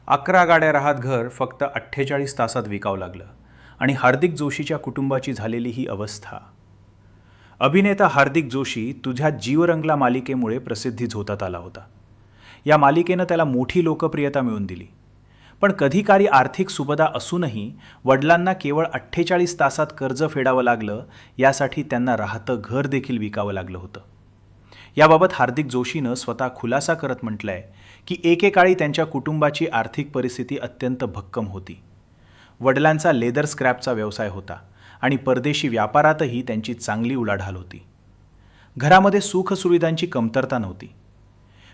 11 गाड्या राहत घर फक्त 48 तासात विकावं लागलं आणि हार्दिक जोशीच्या कुटुंबाची झालेली ही अवस्था. अभिनेता हार्दिक जोशी तुझ्या जीव रंगला मालिकेमुळे प्रसिद्धी झोतात आला होता. या मालिकेनं त्याला मोठी लोकप्रियता मिळवून दिली. पण कधी काही आर्थिक सुबदा असूनही वडिलांना केवळ 48 तासात कर्ज फेडावं लागलं, यासाठी त्यांना राहतं घर देखील विकावं लागलं होतं. याबाबत हार्दिक जोशीनं स्वतः खुलासा करत म्हटलंय की एकेकाळी त्यांच्या कुटुंबाची आर्थिक परिस्थिती अत्यंत भक्कम होती. वडिलांचा लेदर स्क्रॅपचा व्यवसाय होता आणि परदेशी व्यापारातही त्यांची चांगली उलाढाल होती. घरामध्ये सुखसुविधांची कमतरता नव्हती.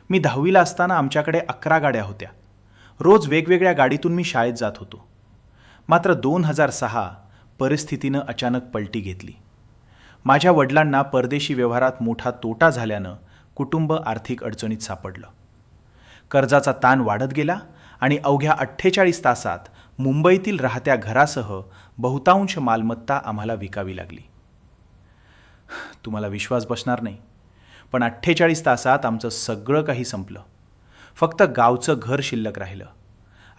मी 10वीला असताना आमच्याकडे 11 गाड्या होत्या. रोज वेगवेगळ्या गाडीतून मी शाळेत जात होतो. मात्र 2006 परिस्थितीनं अचानक पलटी घेतली. माझ्या वडिलांना परदेशी व्यवहारात मोठा तोटा झाल्यानं कुटुंब आर्थिक अडचणीत सापडलं. कर्जाचा ताण वाढत गेला आणि अवघ्या 48 तासात मुंबईतील राहत्या घरासह बहुतांश मालमत्ता आम्हाला विकावी लागली. तुम्हाला विश्वास बसणार नाही, पण 48 तासात आमचं सगळं काही संपलं. फक्त गावचं घर शिल्लक राहिलं,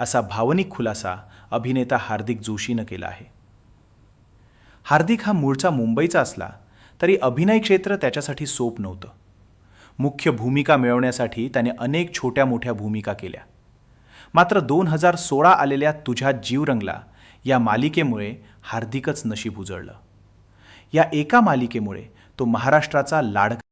असा भावनिक खुलासा अभिनेता हार्दिक जोशीनं केला आहे. हार्दिक हा मूळचा मुंबईचा असला तरी अभिनय क्षेत्र त्याच्यासाठी सोप नव्हतं. मुख्य भूमिका मिळवण्यासाठी त्याने अनेक छोट्या मोठ्या भूमिका केल्या. मात्र 2016 आलेल्या तुझ्या जीव रंगला या मालिकेमुळे हार्दिकच नशीब उजळलं. या एका मालिकेमुळे तो महाराष्ट्राचा लाडका